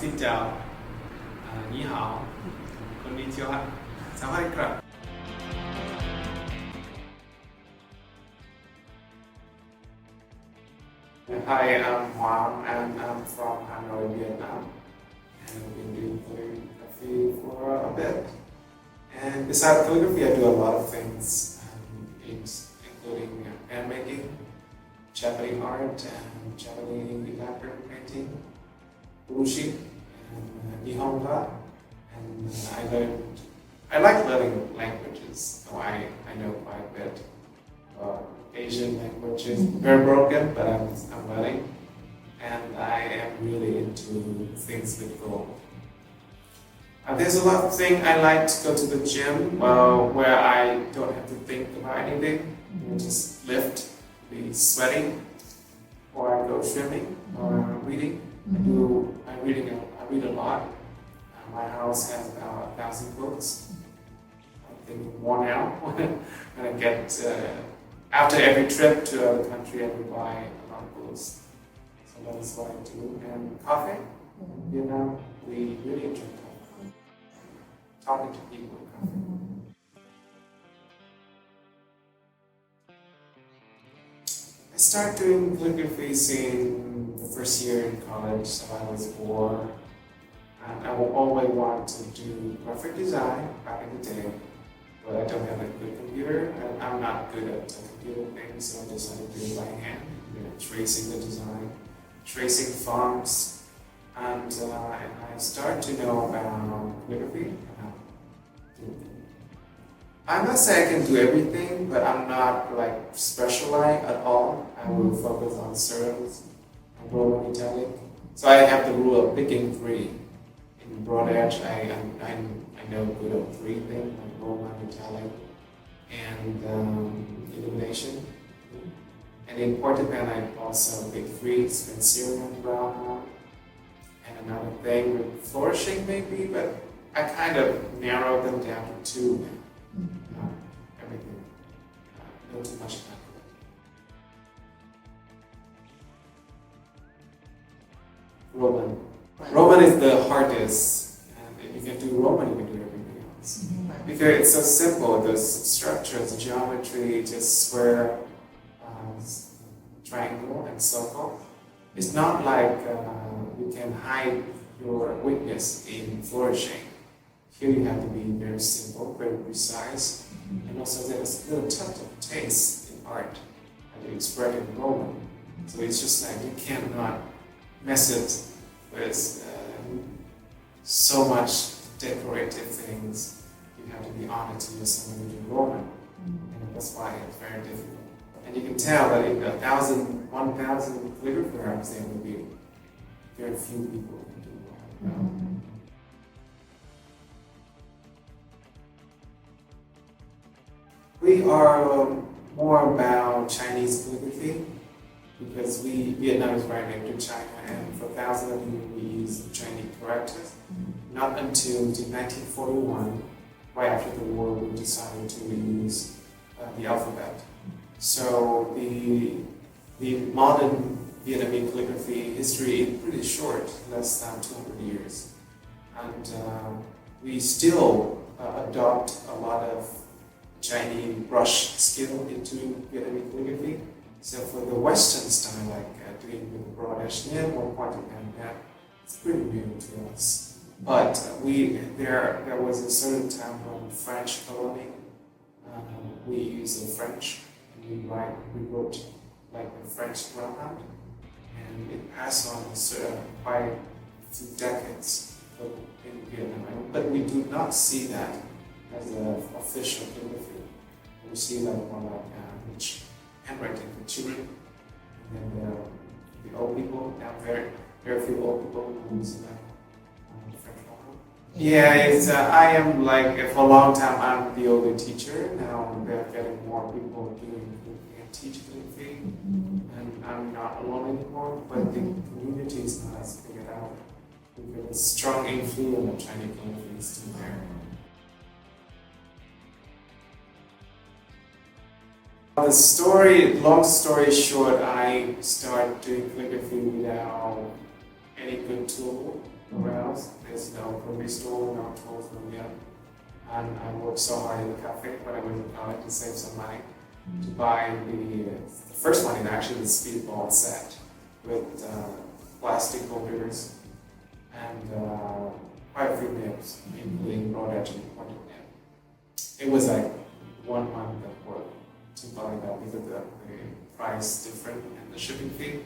Xin chào, Ni hao, konnichiwa, sawadee. Hi, I'm Huang and I'm from Hanoi, Vietnam. And I've been doing calligraphy for a bit. And besides calligraphy, I do a lot of things, including pen making, Japanese art, and Japanese lacquer painting, urushi, and Huyhoang Dao. And I like learning languages, so I know quite a bit. Asian languages, very broken, but I'm learning. And I am really into things with gold. There's a lot of things I like to go to the gym where I don't have to think about anything. Just lift, be sweating, or I go swimming, or reading. I read a lot. My house has about 1,000 books. I think worn out when I get after every trip to another country, I would buy a lot of books. So that's what I do. And coffee, you know, we really enjoy coffee. Talking to people with coffee. I started doing calligraphy in the first year in college, so I was bored. And I always wanted to do graphic design back in the day. But I don't have a good computer, and I'm not good at computer things, so I decided to do it by hand, tracing the design, tracing fonts, and I started to know about calligraphy. I must say I can do everything, but I'm not like specialized at all. I will focus on serifs and Roman italic. So I have the rule of picking three. In broad edge, I know good at three things, like Roman, italic, and illumination. And in Portapan, I also pick three, Spencerian, brown, and another thing with flourishing maybe, but I kind of narrowed them down to two now. Everything, not too much time. Roman. Roman is the hardest, and if you can do Roman, you can do everything else. Because it's so simple, the structures, the geometry, just square, triangle, and circle. It's not like you can hide your weakness in flourishing. Here you have to be very simple, very precise, and also there's a little touch of taste in art that you express in Roman. So it's just like you cannot mess it with so much decorative things. You have to be honest with someone who do Roman, and that's why it's very difficult. And you can tell that in 1,000 calligraphers, there will be very few people who do Roman. We are more about Chinese calligraphy, because Vietnam is right next to China, and for thousands of years we use Chinese characters. Not until 1941, right after the war, we decided to use the alphabet. So the modern Vietnamese calligraphy history is pretty short, less than 200 years. And we still adopt a lot of Chinese brush skill into Vietnamese calligraphy. So for the Western style, like doing with the broad edge nib or pointed pen, it's pretty new to us. But there was a certain time when French colony, we used the French, and we wrote like the French grammar, and it passed on quite a few decades in Vietnam. But we do not see that as an official calligraphy. We see that more like handwriting for children, and then the old people. Now very few old people who use French grammar. Yeah, I am like for a long time I'm the only teacher. Now they're getting more people doing teach calligraphy, and I'm not alone anymore. But the community is not as figured out because the strong influence of Chinese calligraphy is still there. Long story short, I started doing calligraphy without any good tool. nowhere else. There's no grocery store, no tools, no milk. And I worked so hard in the cafe when I went to college to save some money to buy the first one is actually the Speedball set with plastic holders and quite a few nibs, including raw edge and pointed nib. It was like 1 month of work to buy that because the price different and the shipping fee.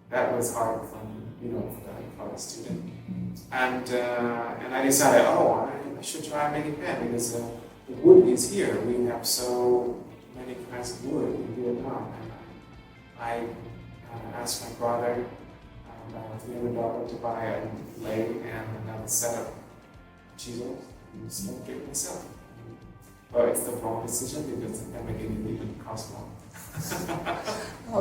That was hard for the college student. And I decided, I should try making pen because the wood is here. We have so many kinds of wood in Vietnam. And I asked my brother $300 to buy a lathe and another set of chisels and smoked it myself. But it's the wrong decision because the pen making even costs more.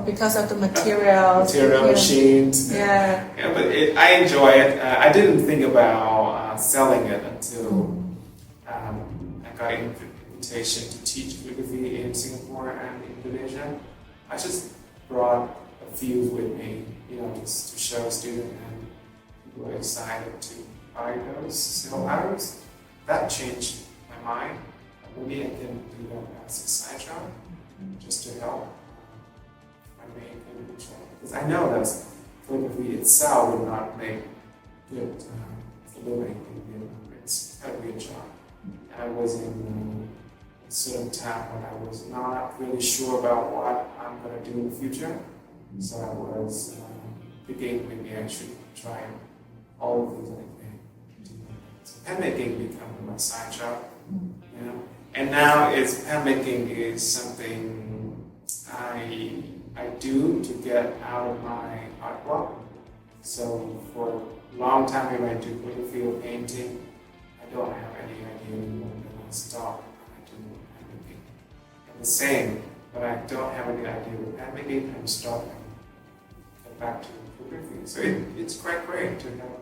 Because of the materials. Machines. Yeah. But I enjoy it. I didn't think about selling it until I got an invitation to teach calligraphy in Singapore and Indonesia. I just brought a few with me, just to show students, and people were excited to buy those sell hours. That changed my mind. Maybe I can do that as a side job, just to help my main calligraphy. Because I know that calligraphy itself would not make good living in Vietnam. It's got to be a job. I was in a certain time when I was not really sure about what I'm going to do in the future. So I was thinking maybe I should try all of things I can do. So pen making became my side job, And now pen making is something I do to get out of my art block. So for a long time when I do calligraphy or painting, I don't have any idea anymore when I stop when I do pen making. And the same, but I don't have any idea with pen making, I'm stopping. Get back to calligraphy. So it's quite great to have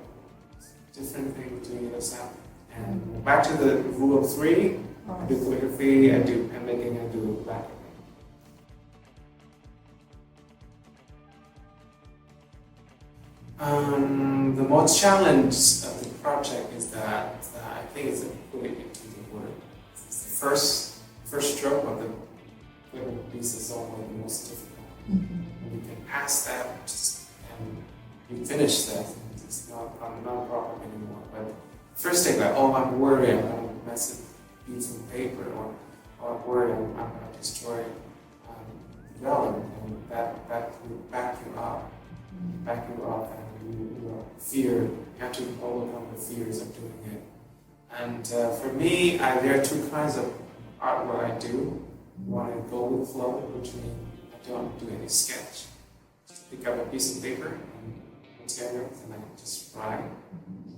different things doing yourself. And back to the rule of 3, I do calligraphy, I do pen making, I do black. The most challenge of the project is that I think it's putting it into the word. It's the first stroke of the calligraphy piece is always the most difficult. When you can pass that and you finish that, it's not a problem anymore. But first thing like, I'm worried I'm going to mess a piece of paper, or I'm worried I'm going to destroy development, and that will back you up, and you fear. You have to overcome the fears of doing it. And for me, there are 2 kinds of art what I do. One is go with flow, which means I don't do any sketch. Just pick up a piece of paper and materials, and I just write.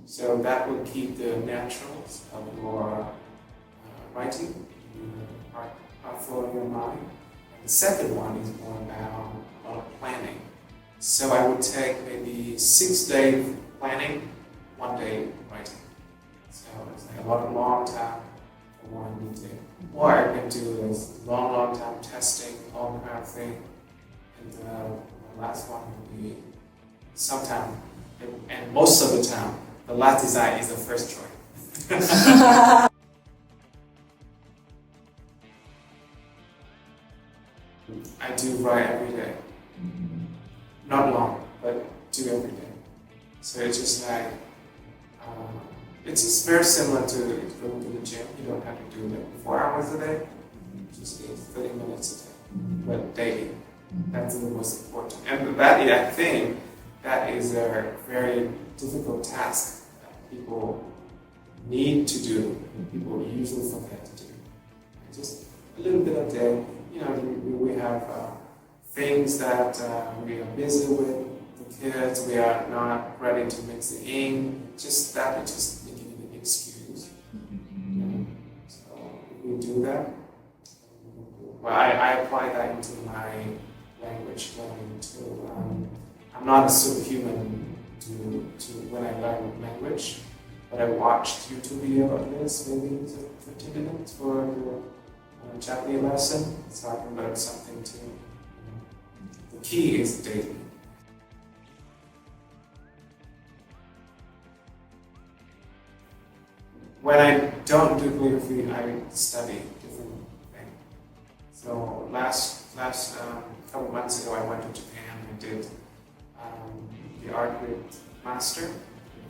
So that will keep the naturals of your writing, art flow in your mind. And the second one is more about planning. So I would take maybe 6 days planning, 1 day writing. So it's like a long time for one meeting. Or I can do this long time testing, all kind of thing. And the last one would be sometime, and most of the time, the last design is the first choice. I do write every day. Not long, but do every day. So it's just like, it's just very similar to going to the gym. You don't have to do it 4 hours a day. Just 30 minutes a day, but daily. That's the most important. And that, I think, that is a very difficult task that people need to do, and people usually forget to do. Just a little bit a day. We have things that we are busy with, the kids, we are not ready to mix the ink, just that is just making an excuse. So if we do that, well, I apply that into my language learning too. I'm not a superhuman to when I learn language, but I watched YouTube video of this, maybe 15 minutes for the Japanese lesson, so I can learn something too. The key is daily. when I don't do calligraphy, I study different things. So last couple months ago, I went to Japan and did the art with master,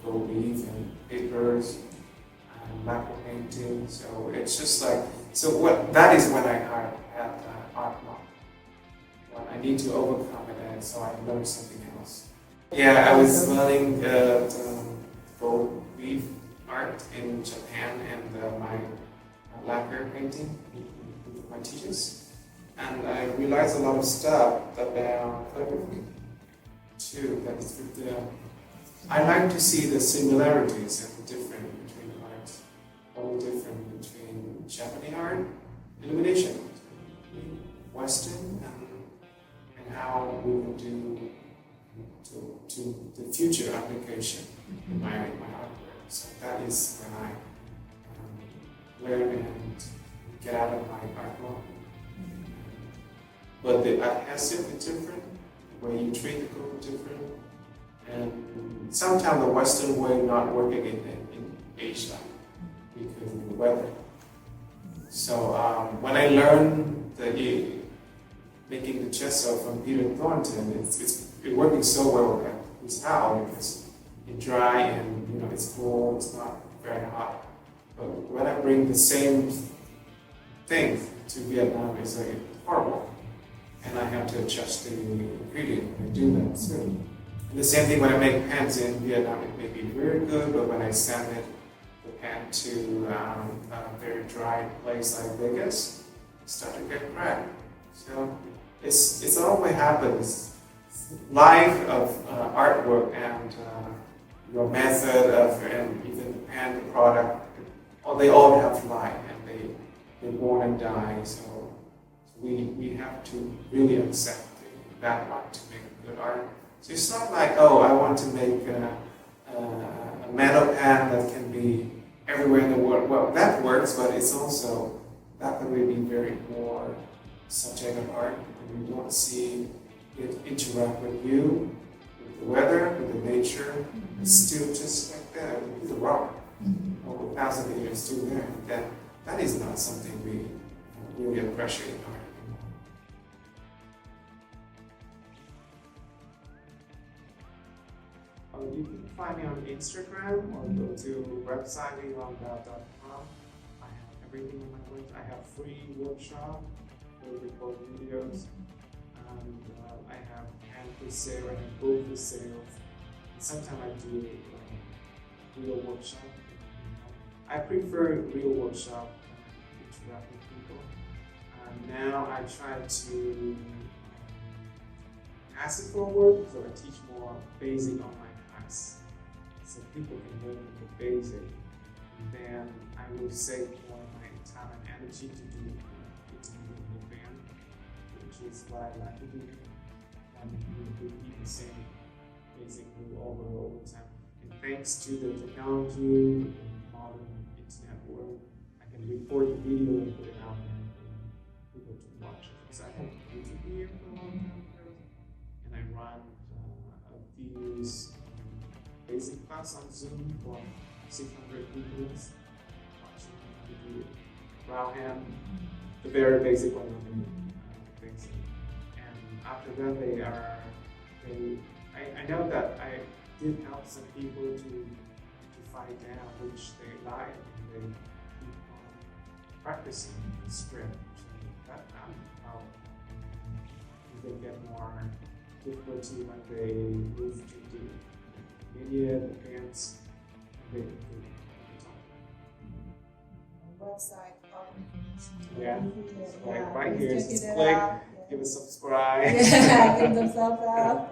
gold leaf and papers, and lacquer painting. So it's just like, that is when I had art block. When I need to overcome it, and so I learned something else. Yeah, I was learning gold leaf art in Japan and my lacquer painting with my teachers. And I realized a lot of stuff about calligraphy too. That is with the, I like to see the similarities and the difference between art, all the difference between Japanese art, illumination, Western, and how we will do to the future application in my artwork. So that is when I learn and get out of my art block. But the adhesive is different, the way you treat the gold is different, and sometimes the Western way not working in Asia because of the weather. So when I learned making the gesso from Peter Thornton, it's working so well at his house because it's dry and it's cool, it's not very hot. But when I bring the same thing to Vietnam, it's like horrible. And I have to adjust the ingredient when I do that too. And the same thing when I make pens in Vietnam, it may be very good, but when I send the pen to a very dry place like Vegas, it starts to get cracked. So it's always happens. Life of artwork and your method of, and even the pen, the product, they all have life and they're born and die. So we have to really accept that one to make a good art. So it's not like, oh, I want to make a metal pen that can be everywhere in the world. Well, that works, but it's also, that can really be very more subjective art. And you don't see it interact with you, with the weather, with the nature. It's still just like that, with the rock. Over thousands of years still there. That is not something we really appreciate in art. You can find me on Instagram or go to website huyhoangdao.com. I have everything on my website. I have free workshop where we record videos, and I have hand for sale and book for sale. Sometimes I do real workshop. I prefer real workshop to interact with people. Now I try to pass it forward, so I teach more basic on my class, so people can learn the basic. And then I will save more of my time and energy to do it in the band, which is what I like to do. And repeat the same basic rule over and over time. And thanks to the technology and modern internet world, I can record the video and put it out there for people to watch it. Because I have a YouTube video for a long time ago, and I run a few basic class on Zoom for 600 people watching how to do brow hand, the very basic one. Things. And after that, I know that I did help some people to find out which they like, and they keep on practicing the script. So that how they get more difficulty when they move to the media, the pants, and they Website, all information. yeah, like right please here, check just it click, out. give a subscribe. Yeah, give themselves out.